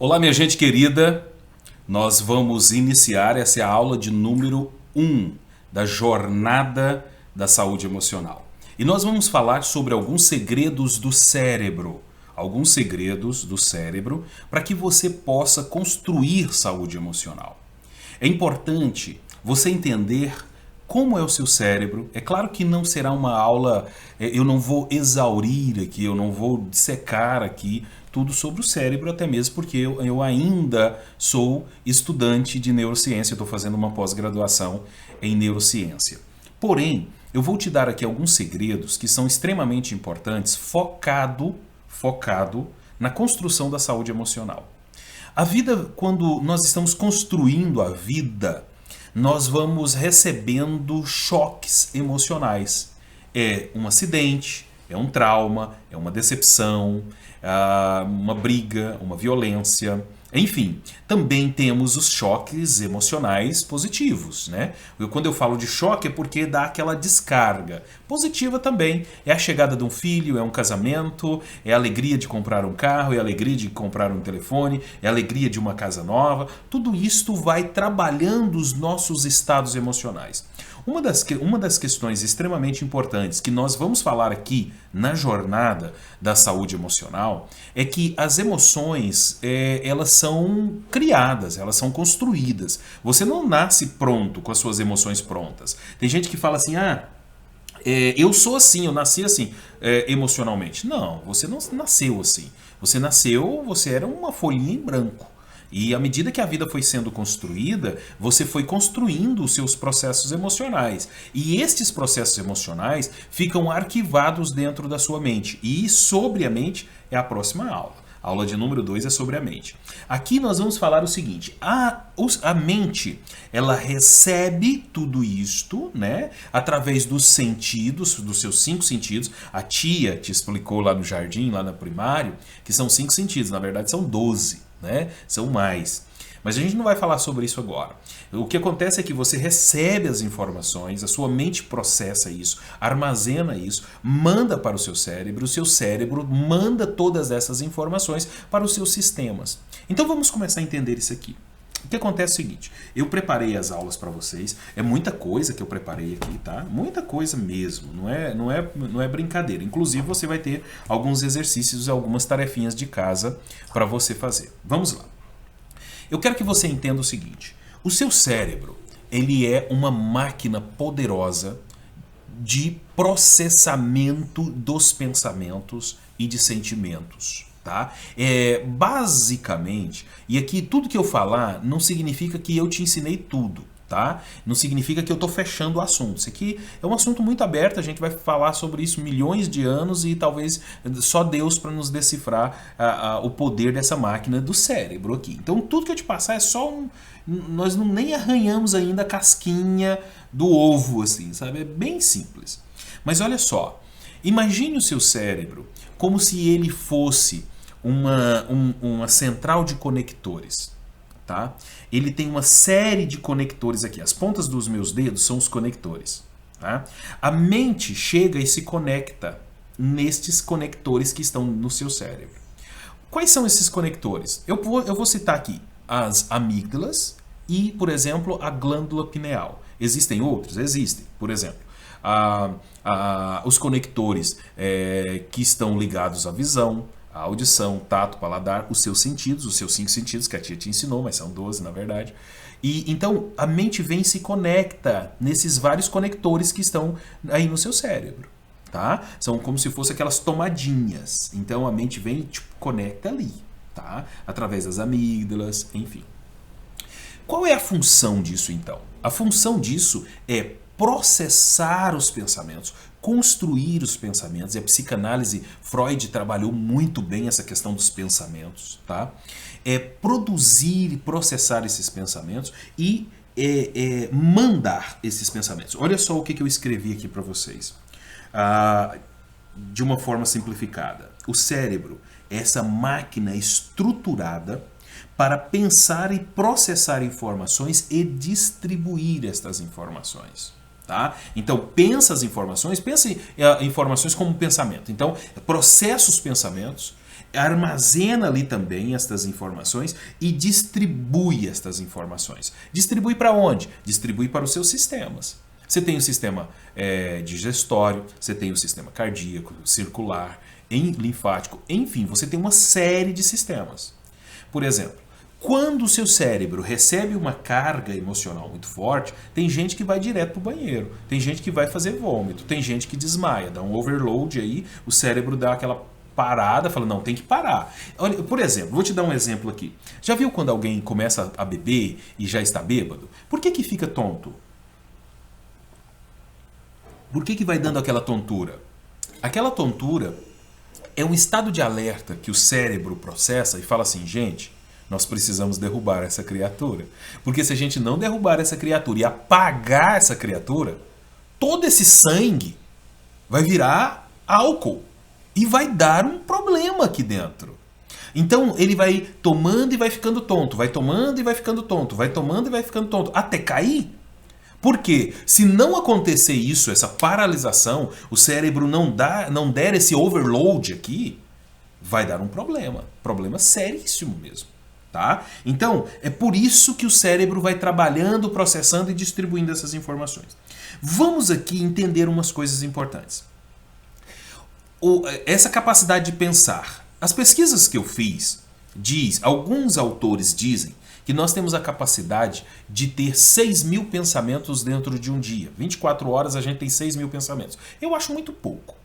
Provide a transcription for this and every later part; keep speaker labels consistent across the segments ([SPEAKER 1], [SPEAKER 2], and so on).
[SPEAKER 1] Olá, minha gente querida. Nós vamos iniciar essa é a aula de número 1 da Jornada da Saúde Emocional. E nós vamos falar sobre alguns segredos do cérebro. Alguns segredos do cérebro para que você possa construir saúde emocional. É importante você entender como é o seu cérebro. É claro que não será uma aula, eu não vou exaurir aqui, eu não vou dissecar aqui tudo sobre o cérebro, até mesmo porque eu ainda sou estudante de neurociência, estou fazendo uma pós-graduação em neurociência. Porém, eu vou te dar aqui alguns segredos que são extremamente importantes, focado na construção da saúde emocional. A vida, quando nós estamos construindo a vida, nós vamos recebendo choques emocionais. É um acidente, é um trauma, é uma decepção, uma briga, uma violência. Enfim, também temos os choques emocionais positivos, né? Quando eu falo de choque é porque dá aquela descarga. Positiva também é a chegada de um filho, é um casamento, é a alegria de comprar um carro, é a alegria de comprar um telefone, é a alegria de uma casa nova. Tudo isto vai trabalhando os nossos estados emocionais. Uma das questões extremamente importantes que nós vamos falar aqui na jornada da saúde emocional é que as emoções, elas são criadas, elas são construídas. Você não nasce pronto com as suas emoções prontas. Tem gente que fala assim, eu sou assim, eu nasci assim, emocionalmente. Não, você não nasceu assim. Você era uma folhinha em branco. E à medida que a vida foi sendo construída, você foi construindo os seus processos emocionais. E estes processos emocionais ficam arquivados dentro da sua mente. E sobre a mente é a próxima aula. A aula de número 2 é sobre a mente. Aqui nós vamos falar o seguinte, a mente, ela recebe tudo isto, né, através dos sentidos, dos seus 5 sentidos. A tia te explicou lá no jardim, lá no primário, que são 5 sentidos, na verdade são 12. Né? São mais. Mas a gente não vai falar sobre isso agora. O que acontece é que você recebe as informações, a sua mente processa isso, armazena isso, manda para o seu cérebro manda todas essas informações para os seus sistemas. Então vamos começar a entender isso aqui. O que acontece é o seguinte, eu preparei as aulas para vocês, é muita coisa que eu preparei aqui, tá? Muita coisa mesmo, não é brincadeira. Inclusive você vai ter alguns exercícios e algumas tarefinhas de casa para você fazer. Vamos lá. Eu quero que você entenda o seguinte, o seu cérebro, ele é uma máquina poderosa de processamento dos pensamentos e de sentimentos. Tá? Basicamente, e aqui tudo que eu falar não significa que eu te ensinei tudo, tá? Não significa que eu estou fechando o assunto. Isso aqui é um assunto muito aberto, a gente vai falar sobre isso milhões de anos e talvez só Deus para nos decifrar o poder dessa máquina do cérebro aqui. Então tudo que eu te passar é só nós nem arranhamos ainda a casquinha do ovo, assim, sabe? É bem simples. Mas olha só, imagine o seu cérebro como se ele fosse uma central de conectores, tá? Ele tem uma série de conectores aqui. As pontas dos meus dedos são os conectores, tá? A mente chega e se conecta nestes conectores que estão no seu cérebro. Quais são esses conectores? Eu vou citar aqui as amígdalas e, por exemplo, a glândula pineal. Existem outros? Existem. Por exemplo, os conectores que estão ligados à visão, a audição, tato, paladar, os seus 5 sentidos, que a tia te ensinou, mas são 12 na verdade. E então a mente vem e se conecta nesses vários conectores que estão aí no seu cérebro. Tá? São como se fossem aquelas tomadinhas. Então a mente vem e conecta ali, tá? Através das amígdalas, enfim. Qual é a função disso então? A função disso é processar os pensamentos, construir os pensamentos, e a psicanálise Freud trabalhou muito bem essa questão dos pensamentos, tá? É produzir e processar esses pensamentos e mandar esses pensamentos. Olha só o que eu escrevi aqui para vocês, de uma forma simplificada. O cérebro é essa máquina estruturada para pensar e processar informações e distribuir estas informações. Tá? Então, pense informações como pensamento. Então, processa os pensamentos armazena ali também estas informações e distribui estas informações. Distribui para onde? Distribui para os seus sistemas. Você tem o sistema digestório, você tem o sistema cardíaco, circular, linfático, enfim, você tem uma série de sistemas. Por exemplo, quando o seu cérebro recebe uma carga emocional muito forte, tem gente que vai direto para o banheiro, tem gente que vai fazer vômito, tem gente que desmaia, dá um overload aí, o cérebro dá aquela parada, fala, não, tem que parar. Olha, por exemplo, vou te dar um exemplo aqui. Já viu quando alguém começa a beber e já está bêbado? Por que fica tonto? Por que vai dando aquela tontura? Aquela tontura é um estado de alerta que o cérebro processa e fala assim, gente, nós precisamos derrubar essa criatura. Porque se a gente não derrubar essa criatura e apagar essa criatura, todo esse sangue vai virar álcool e vai dar um problema aqui dentro. Então ele vai tomando e vai ficando tonto, vai tomando e vai ficando tonto, vai tomando e vai ficando tonto, até cair. Porque se não acontecer isso, essa paralisação, o cérebro não der esse overload aqui, vai dar um problema seríssimo mesmo. Tá? Então, é por isso que o cérebro vai trabalhando, processando e distribuindo essas informações. Vamos aqui entender umas coisas importantes. Essa capacidade de pensar. As pesquisas que eu fiz, alguns autores dizem que nós temos a capacidade de ter 6.000 pensamentos dentro de um dia. 24 horas a gente tem 6.000 pensamentos. Eu acho muito pouco.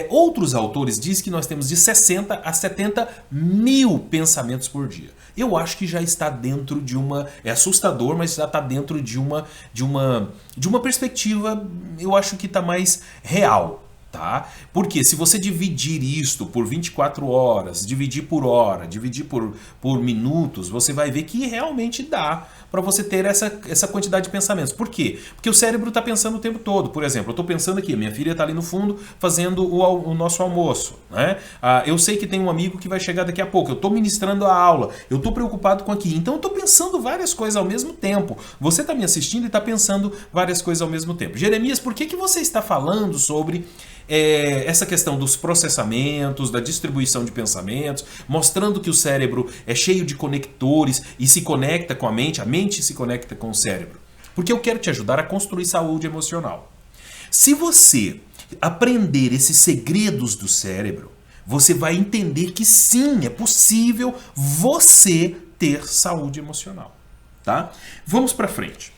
[SPEAKER 1] Outros autores dizem que nós temos de 60 a 70 mil pensamentos por dia. Eu acho que já está dentro de uma... É assustador, mas já está dentro de uma perspectiva, eu acho que está mais real. Tá? Porque se você dividir isto por 24 horas, dividir por hora, dividir por minutos, você vai ver que realmente dá para você ter essa quantidade de pensamentos. Por quê? Porque o cérebro está pensando o tempo todo. Por exemplo, eu estou pensando aqui, minha filha está ali no fundo fazendo o nosso almoço. Né? Eu sei que tem um amigo que vai chegar daqui a pouco, eu estou ministrando a aula, eu estou preocupado com aqui. Então eu estou pensando várias coisas ao mesmo tempo. Você está me assistindo e está pensando várias coisas ao mesmo tempo. Jeremias, por que você está falando sobre essa questão dos processamentos, da distribuição de pensamentos, mostrando que o cérebro é cheio de conectores e se conecta com a mente se conecta com o cérebro? Porque eu quero te ajudar a construir saúde emocional. Se você aprender esses segredos do cérebro, você vai entender que sim, é possível você ter saúde emocional. Tá? Vamos para frente.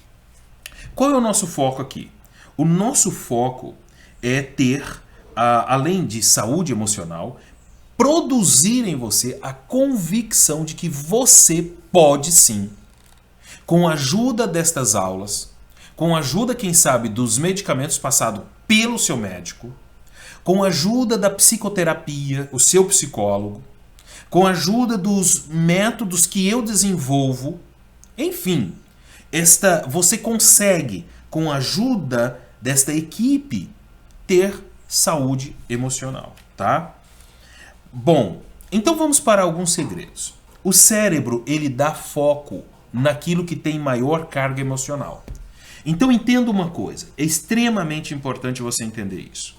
[SPEAKER 1] Qual é o nosso foco aqui? O nosso foco é ter, além de saúde emocional, produzir em você a convicção de que você pode sim, com a ajuda destas aulas, com a ajuda, quem sabe, dos medicamentos passados pelo seu médico, com a ajuda da psicoterapia, o seu psicólogo, com a ajuda dos métodos que eu desenvolvo, enfim, você consegue, com a ajuda desta equipe, ter saúde emocional, tá? Bom, então vamos para alguns segredos. O cérebro, ele dá foco naquilo que tem maior carga emocional. Então entenda uma coisa, é extremamente importante você entender isso.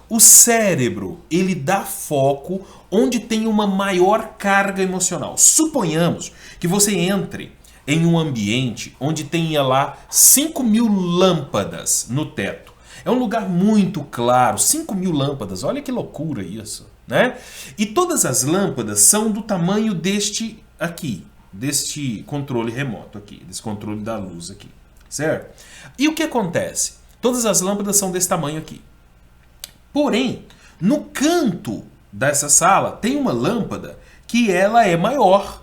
[SPEAKER 1] O cérebro, ele dá foco onde tem uma maior carga emocional. Suponhamos que você entre em um ambiente onde tenha lá 5.000 lâmpadas no teto. É um lugar muito claro, 5.000 lâmpadas, olha que loucura isso, né? E todas as lâmpadas são do tamanho deste aqui, deste controle remoto aqui, desse controle da luz aqui, certo? E o que acontece? Todas as lâmpadas são desse tamanho aqui. Porém, no canto dessa sala tem uma lâmpada que ela é maior,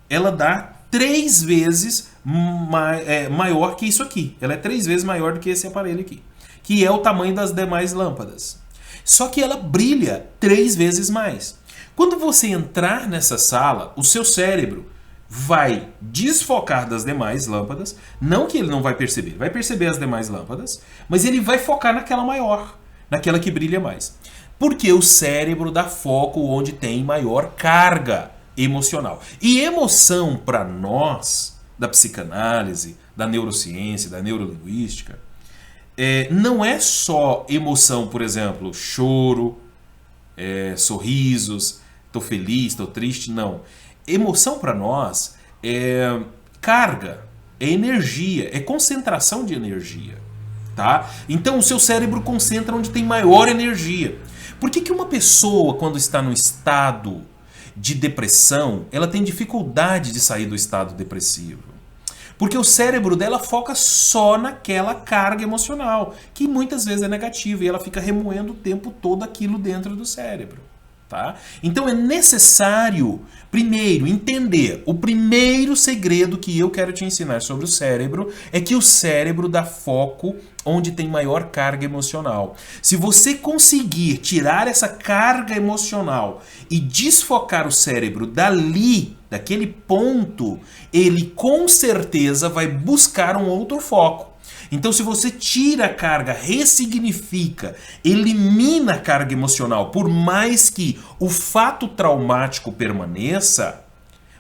[SPEAKER 1] ela dá 3 vezes maior que isso aqui, ela é 3 vezes maior do que esse aparelho aqui, que é o tamanho das demais lâmpadas. Só que ela brilha 3 vezes mais. Quando você entrar nessa sala, o seu cérebro vai desfocar das demais lâmpadas, não que ele não vai perceber as demais lâmpadas, mas ele vai focar naquela maior, naquela que brilha mais. Porque o cérebro dá foco onde tem maior carga emocional. E emoção, para nós, da psicanálise, da neurociência, da neurolinguística, não é só emoção, por exemplo, choro, sorrisos, tô feliz, tô triste, não. Emoção para nós é carga, é energia, é concentração de energia, tá? Então o seu cérebro concentra onde tem maior energia. Por que uma pessoa, quando está no estado de depressão, ela tem dificuldade de sair do estado depressivo? Porque o cérebro dela foca só naquela carga emocional, que muitas vezes é negativa, e ela fica remoendo o tempo todo aquilo dentro do cérebro. Tá? Então é necessário, primeiro, entender. O primeiro segredo que eu quero te ensinar sobre o cérebro é que o cérebro dá foco onde tem maior carga emocional. Se você conseguir tirar essa carga emocional e desfocar o cérebro dali, daquele ponto, ele com certeza vai buscar um outro foco. Então, se você tira a carga, ressignifica, elimina a carga emocional, por mais que o fato traumático permaneça,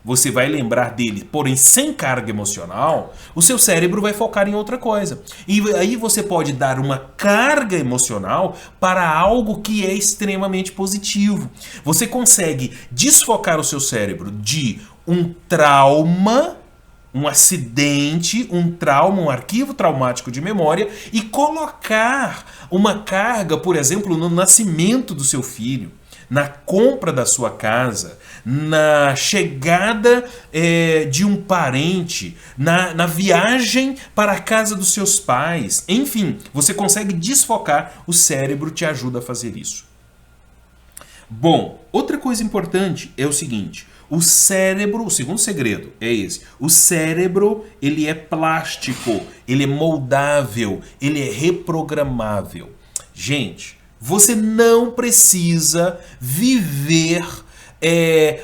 [SPEAKER 1] você vai lembrar dele, porém sem carga emocional, o seu cérebro vai focar em outra coisa. E aí você pode dar uma carga emocional para algo que é extremamente positivo. Você consegue desfocar o seu cérebro de um trauma, um acidente, um trauma, um arquivo traumático de memória e colocar uma carga, por exemplo, no nascimento do seu filho, na compra da sua casa, na chegada de um parente, na viagem para a casa dos seus pais. Enfim, você consegue desfocar, o cérebro te ajuda a fazer isso. Bom, outra coisa importante é o seguinte: o cérebro, o segundo segredo é esse. O cérebro, ele é plástico, ele é moldável, ele é reprogramável. Gente, você não precisa viver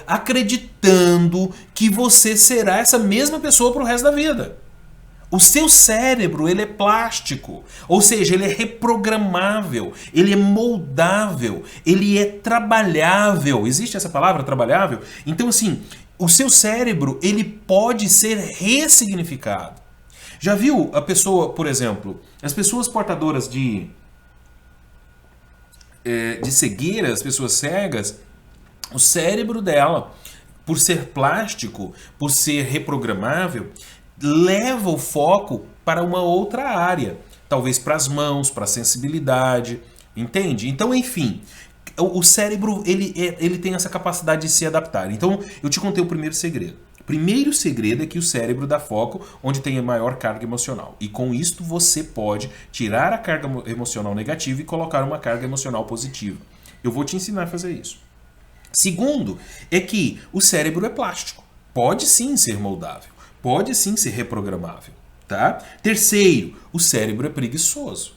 [SPEAKER 1] acreditando que você será essa mesma pessoa para o resto da vida. O seu cérebro, ele é plástico, ou seja, ele é reprogramável, ele é moldável, ele é trabalhável. Existe essa palavra, trabalhável? Então, assim, o seu cérebro, ele pode ser ressignificado. Já viu a pessoa, por exemplo, as pessoas portadoras de cegueira, as pessoas cegas, o cérebro dela, por ser plástico, por ser reprogramável, leva o foco para uma outra área, talvez para as mãos, para a sensibilidade, entende? Então, enfim, o cérebro ele tem essa capacidade de se adaptar. Então, eu te contei o primeiro segredo. O primeiro segredo é que o cérebro dá foco onde tem a maior carga emocional. E com isto você pode tirar a carga emocional negativa e colocar uma carga emocional positiva. Eu vou te ensinar a fazer isso. Segundo, é que o cérebro é plástico. Pode sim ser moldável. Pode sim ser reprogramável, tá? Terceiro, o cérebro é preguiçoso.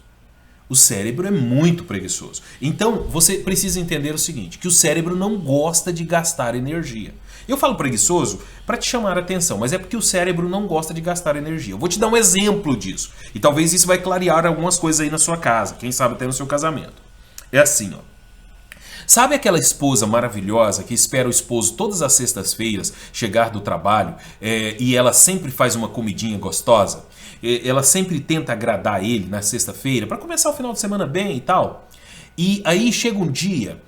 [SPEAKER 1] O cérebro é muito preguiçoso. Então, você precisa entender o seguinte, que o cérebro não gosta de gastar energia. Eu falo preguiçoso para te chamar a atenção, mas é porque o cérebro não gosta de gastar energia. Eu vou te dar um exemplo disso. E talvez isso vai clarear algumas coisas aí na sua casa, quem sabe até no seu casamento. É assim, ó. Sabe aquela esposa maravilhosa que espera o esposo todas as sextas-feiras chegar do trabalho e ela sempre faz uma comidinha gostosa? Ela sempre tenta agradar ele na sexta-feira para começar o final de semana bem e tal. E aí chega um dia...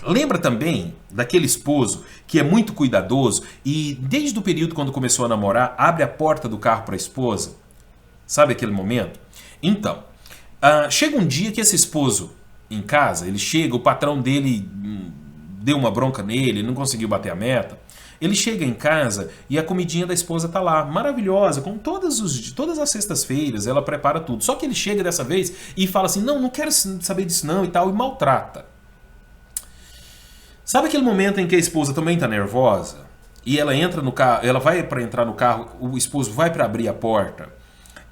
[SPEAKER 1] lembra também daquele esposo que é muito cuidadoso e desde o período quando começou a namorar, abre a porta do carro para a esposa? Sabe aquele momento? Então, chega um dia que esse esposo... em casa, ele chega, o patrão dele deu uma bronca nele, não conseguiu bater a meta. Ele chega em casa e a comidinha da esposa tá lá, maravilhosa, com todas as sextas-feiras, ela prepara tudo. Só que ele chega dessa vez e fala assim, não quero saber disso não e tal, e maltrata. Sabe aquele momento em que a esposa também tá nervosa? E ela entra no carro, ela vai para entrar no carro, o esposo vai para abrir a porta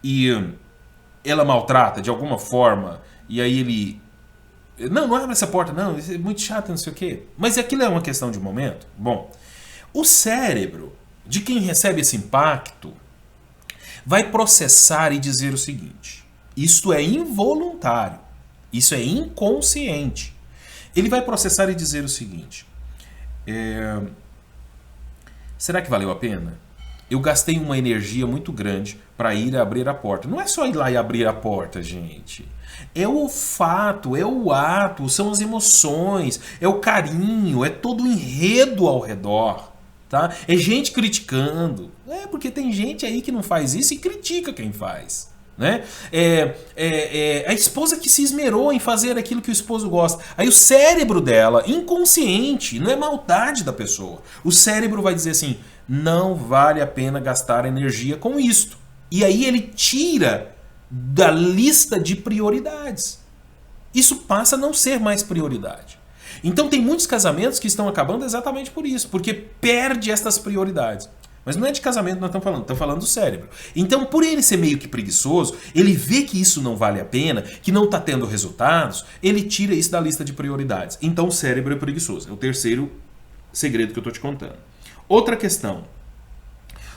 [SPEAKER 1] e ela maltrata de alguma forma, e aí ele... Não abre essa porta, não, isso é muito chato, não sei o quê. Mas aquilo é uma questão de momento. Bom, o cérebro de quem recebe esse impacto vai processar e dizer o seguinte: isto é involuntário, isso é inconsciente. Ele vai processar e dizer o seguinte: será que valeu a pena? eu gastei uma energia muito grande para ir abrir a porta. Não é só ir lá e abrir a porta, gente. É o olfato, é o ato, são as emoções, é o carinho, é todo o enredo ao redor. Tá? É gente criticando. Porque tem gente aí que não faz isso e critica quem faz. Né? A esposa que se esmerou em fazer aquilo que o esposo gosta. Aí o cérebro dela, inconsciente, não é maldade da pessoa. O cérebro vai dizer assim: não vale a pena gastar energia com isto. E aí ele tira da lista de prioridades. Isso passa a não ser mais prioridade. Então tem muitos casamentos que estão acabando exatamente por isso, porque perde estas prioridades. Mas não é de casamento que nós estamos falando do cérebro. Então, por ele ser meio que preguiçoso, ele vê que isso não vale a pena, que não está tendo resultados, ele tira isso da lista de prioridades. Então o cérebro é preguiçoso. É o terceiro segredo que eu estou te contando. Outra questão.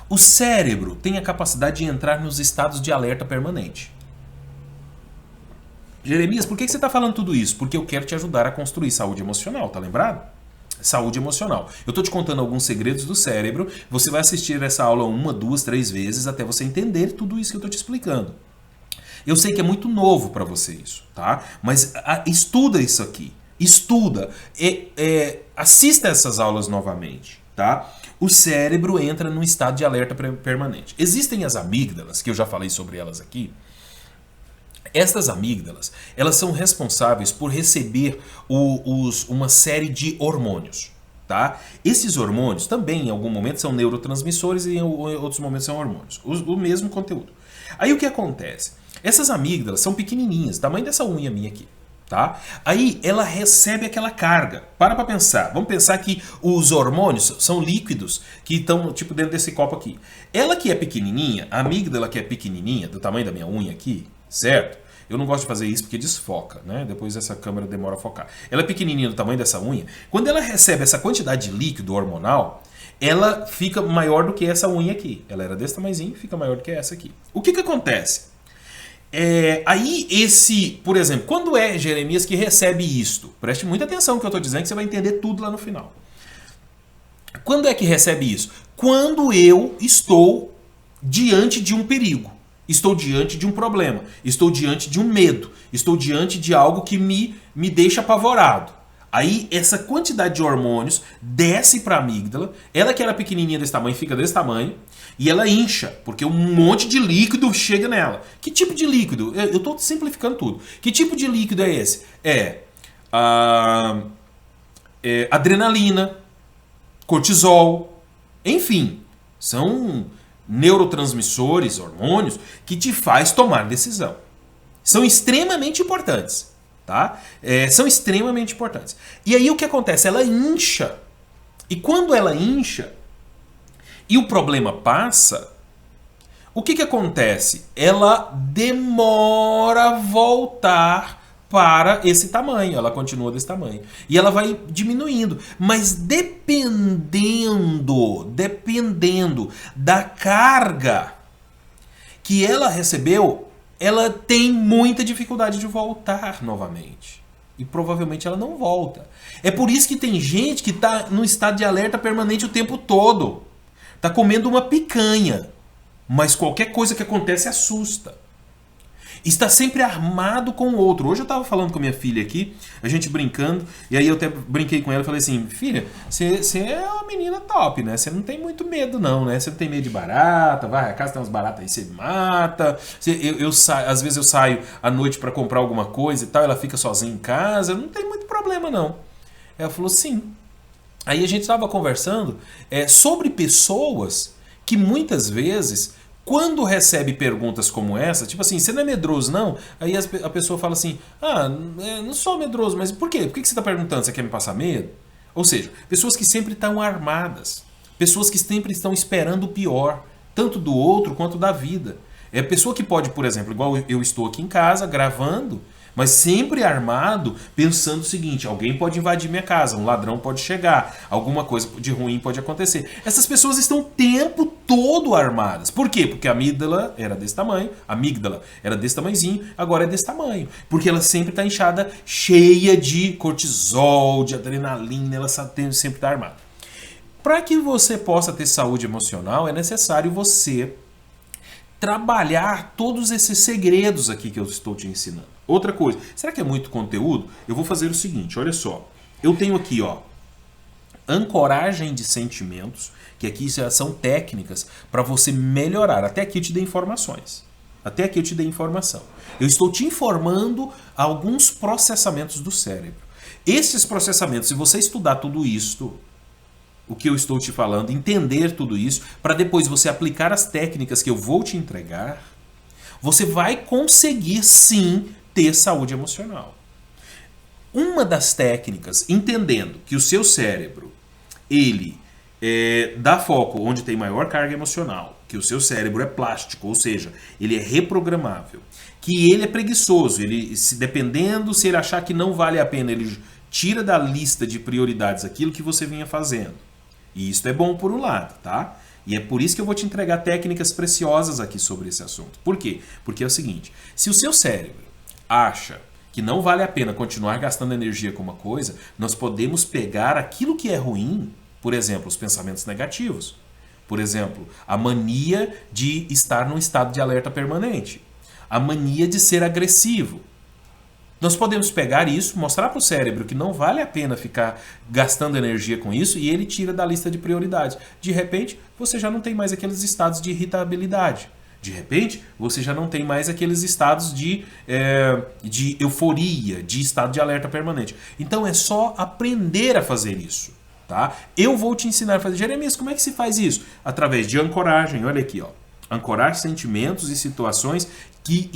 [SPEAKER 1] O cérebro tem a capacidade de entrar nos estados de alerta permanente. Jeremias, por que você está falando tudo isso? Porque eu quero te ajudar a construir saúde emocional, tá lembrado? Saúde emocional. Eu estou te contando alguns segredos do cérebro. Você vai assistir essa aula 1, 2, 3 vezes até você entender tudo isso que eu estou te explicando. Eu sei que é muito novo para você isso, tá? Mas estuda isso aqui. Estuda. Assista essas aulas novamente, tá? O cérebro entra num estado de alerta permanente. Existem as amígdalas, que eu já falei sobre elas aqui. Estas amígdalas, elas são responsáveis por receber uma série de hormônios, tá? Esses hormônios também, em algum momento, são neurotransmissores e em outros momentos são hormônios. O mesmo conteúdo. Aí o que acontece? Essas amígdalas são pequenininhas, tamanho dessa unha minha aqui, tá? Aí ela recebe aquela carga. Para pensar. Vamos pensar que os hormônios são líquidos que estão tipo dentro desse copo aqui. Ela que é pequenininha, a amígdala que é pequenininha, do tamanho da minha unha aqui, certo? Eu não gosto de fazer isso porque desfoca, né? Depois essa câmera demora a focar. Ela é pequenininha do tamanho dessa unha. Quando ela recebe essa quantidade de líquido hormonal, ela fica maior do que essa unha aqui. Ela era desse tamanhozinho, fica maior do que essa aqui. O que acontece? Aí por exemplo, quando é Jeremias que recebe isto? Preste muita atenção no que eu estou dizendo que você vai entender tudo lá no final. Quando é que recebe isso? Quando eu estou diante de um perigo. Estou diante de um problema, estou diante de um medo, estou diante de algo que me deixa apavorado. Aí essa quantidade de hormônios desce para a amígdala, ela que era pequenininha desse tamanho fica desse tamanho, e ela incha, porque um monte de líquido chega nela. Que tipo de líquido? Eu estou simplificando tudo. Que tipo de líquido é esse? Adrenalina, cortisol, enfim, são neurotransmissores, hormônios, que te faz tomar decisão. São extremamente importantes, tá? São extremamente importantes. E aí o que acontece? Ela incha. E quando ela incha e o problema passa, o que acontece? Ela demora a voltar para esse tamanho, ela continua desse tamanho. E ela vai diminuindo, mas dependendo da carga que ela recebeu, ela tem muita dificuldade de voltar novamente. E provavelmente ela não volta. É por isso que tem gente que está no estado de alerta permanente o tempo todo. Está comendo uma picanha, mas qualquer coisa que acontece assusta. Está sempre armado com o outro. Hoje eu estava falando com a minha filha aqui, a gente brincando, e aí eu até brinquei com ela e falei assim: filha, você é uma menina top, né? Você não tem muito medo não, né? Você não tem medo de barata, vai, a casa tem umas baratas aí, você mata. Às vezes eu saio à noite para comprar alguma coisa e tal, ela fica sozinha em casa, não tem muito problema não. Ela falou sim. Aí a gente estava conversando sobre pessoas que muitas vezes, quando recebe perguntas como essa, tipo assim, você não é medroso não? Aí a pessoa fala assim, não sou medroso, mas por quê? Por que você está perguntando? Você quer me passar medo? Ou seja, pessoas que sempre estão armadas, pessoas que sempre estão esperando o pior, tanto do outro quanto da vida. É pessoa que pode, por exemplo, igual eu estou aqui em casa gravando, mas sempre armado, pensando o seguinte: alguém pode invadir minha casa, um ladrão pode chegar, alguma coisa de ruim pode acontecer. Essas pessoas estão o tempo todo armadas. Por quê? Porque a amígdala era desse tamanho, tamanhozinho, agora é desse tamanho. Porque ela sempre está inchada, cheia de cortisol, de adrenalina, ela sempre está armada. Para que você possa ter saúde emocional, é necessário você trabalhar todos esses segredos aqui que eu estou te ensinando. Outra coisa, será que é muito conteúdo? Eu vou fazer o seguinte, olha só. Eu tenho aqui, ó, ancoragem de sentimentos, que aqui já são técnicas para você melhorar. Até aqui eu te dei informações. Até aqui eu te dei informação. Eu estou te informando alguns processamentos do cérebro. Esses processamentos, se você estudar tudo isso, o que eu estou te falando, entender tudo isso, para depois você aplicar as técnicas que eu vou te entregar, você vai conseguir sim ter saúde emocional. Uma das técnicas, entendendo que o seu cérebro, ele dá foco onde tem maior carga emocional, que o seu cérebro é plástico, ou seja, ele é reprogramável, que ele é preguiçoso, ele, dependendo se ele achar que não vale a pena, ele tira da lista de prioridades aquilo que você vinha fazendo. E isso é bom por um lado, tá? E é por isso que eu vou te entregar técnicas preciosas aqui sobre esse assunto. Por quê? Porque é o seguinte, se o seu cérebro acha que não vale a pena continuar gastando energia com uma coisa, nós podemos pegar aquilo que é ruim, por exemplo, os pensamentos negativos. Por exemplo, a mania de estar num estado de alerta permanente. A mania de ser agressivo. Nós podemos pegar isso, mostrar para o cérebro que não vale a pena ficar gastando energia com isso e ele tira da lista de prioridades. De repente, você já não tem mais aqueles estados de irritabilidade. De repente, você já não tem mais aqueles estados de euforia, de estado de alerta permanente. Então é só aprender a fazer isso. Tá? Eu vou te ensinar a fazer. Jeremias, como é que se faz isso? Através de ancoragem. Olha aqui, ó. Ancorar sentimentos e situações que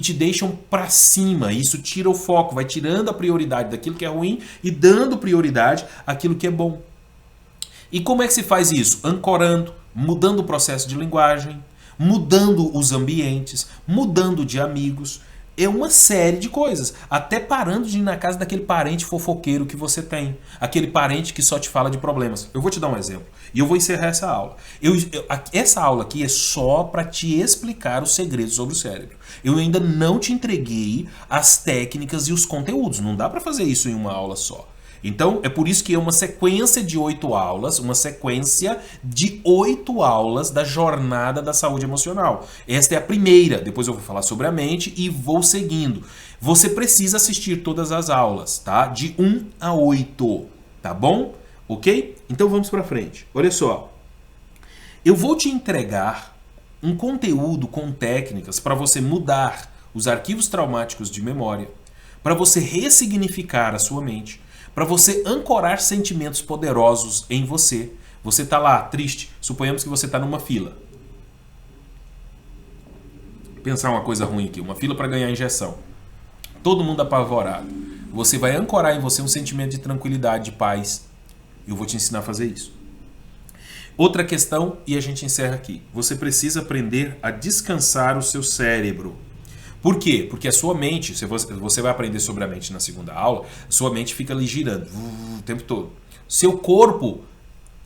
[SPEAKER 1] te deixam para cima. Isso tira o foco, vai tirando a prioridade daquilo que é ruim e dando prioridade àquilo que é bom. E como é que se faz isso? Ancorando, mudando o processo de linguagem, mudando os ambientes, mudando de amigos. É uma série de coisas. Até parando de ir na casa daquele parente fofoqueiro que você tem. Aquele parente que só te fala de problemas. Eu vou te dar um exemplo. E eu vou encerrar essa aula. Essa aula aqui é só para te explicar os segredos sobre o cérebro. Eu ainda não te entreguei as técnicas e os conteúdos. Não dá para fazer isso em uma aula só. Então, é por isso que é uma sequência de 8 aulas, da jornada da saúde emocional. Esta é a primeira, depois eu vou falar sobre a mente e vou seguindo. Você precisa assistir todas as aulas, tá? De 1 a 8, tá bom? Ok? Então vamos para frente. Olha só, eu vou te entregar um conteúdo com técnicas para você mudar os arquivos traumáticos de memória, para você ressignificar a sua mente, para você ancorar sentimentos poderosos em você. Você está lá, triste. Suponhamos que você está numa fila. Pensar uma coisa ruim aqui. Uma fila para ganhar injeção. Todo mundo apavorado. Você vai ancorar em você um sentimento de tranquilidade, de paz. Eu vou te ensinar a fazer isso. Outra questão, e a gente encerra aqui. Você precisa aprender a descansar o seu cérebro. Por quê? Porque a sua mente, você vai aprender sobre a mente na segunda aula, a sua mente fica ali girando o tempo todo. Seu corpo,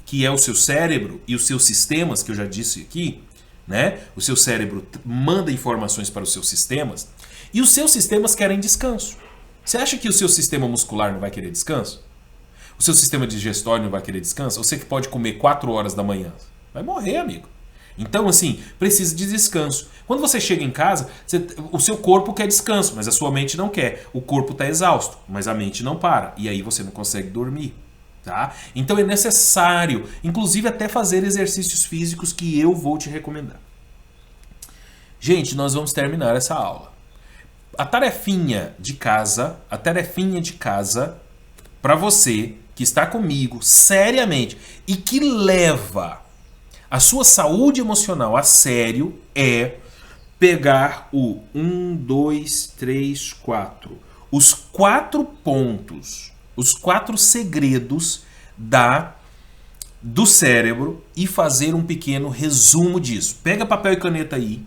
[SPEAKER 1] que é o seu cérebro, e os seus sistemas, que eu já disse aqui, né? O seu cérebro manda informações para os seus sistemas, e os seus sistemas querem descanso. Você acha que o seu sistema muscular não vai querer descanso? O seu sistema digestório não vai querer descanso? Você que pode comer 4 horas da manhã, vai morrer, amigo. Então, assim, precisa de descanso. Quando você chega em casa, o seu corpo quer descanso, mas a sua mente não quer. O corpo está exausto, mas a mente não para. E aí você não consegue dormir. Tá? Então é necessário, inclusive até fazer exercícios físicos que eu vou te recomendar. Gente, nós vamos terminar essa aula. A tarefinha de casa para você que está comigo seriamente e que leva a sua saúde emocional a sério é pegar o 1, 2, 3, 4. Os 4 pontos, os 4 segredos do cérebro e fazer um pequeno resumo disso. Pega papel e caneta aí,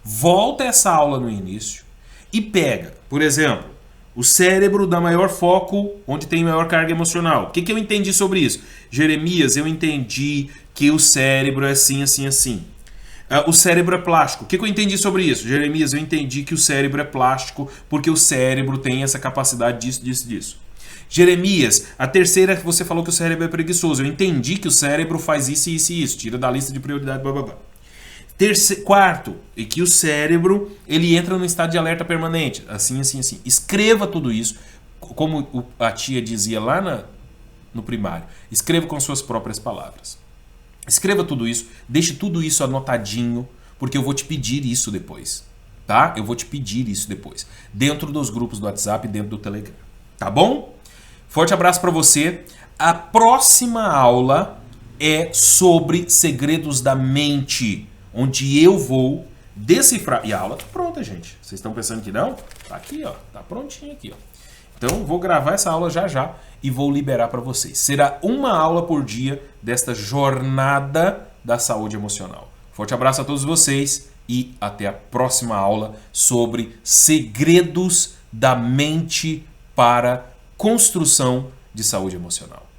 [SPEAKER 1] volta essa aula no início e pega, por exemplo, o cérebro dá maior foco onde tem maior carga emocional. O que eu entendi sobre isso? Jeremias, eu entendi que o cérebro é assim, assim, assim. O cérebro é plástico. O que eu entendi sobre isso? Jeremias, eu entendi que o cérebro é plástico porque o cérebro tem essa capacidade disso, disso, disso. Jeremias, a terceira que você falou que o cérebro é preguiçoso. Eu entendi que o cérebro faz isso, isso e isso. Tira da lista de prioridade, blá, blá, blá. Quarto, é que o cérebro ele entra no estado de alerta permanente. Assim, assim, assim. Escreva tudo isso, como a tia dizia lá no primário. Escreva com suas próprias palavras. Escreva tudo isso, deixe tudo isso anotadinho, porque eu vou te pedir isso depois. Tá? Eu vou te pedir isso depois. Dentro dos grupos do WhatsApp, dentro do Telegram. Tá bom? Forte abraço para você. A próxima aula é sobre segredos da mente, onde eu vou decifrar. E a aula tá pronta, gente. Vocês estão pensando que não? Tá aqui, ó. Tá prontinho aqui, ó. Então, vou gravar essa aula já já e vou liberar para vocês. Será uma aula por dia desta jornada da saúde emocional. Forte abraço a todos vocês e até a próxima aula sobre segredos da mente para construção de saúde emocional.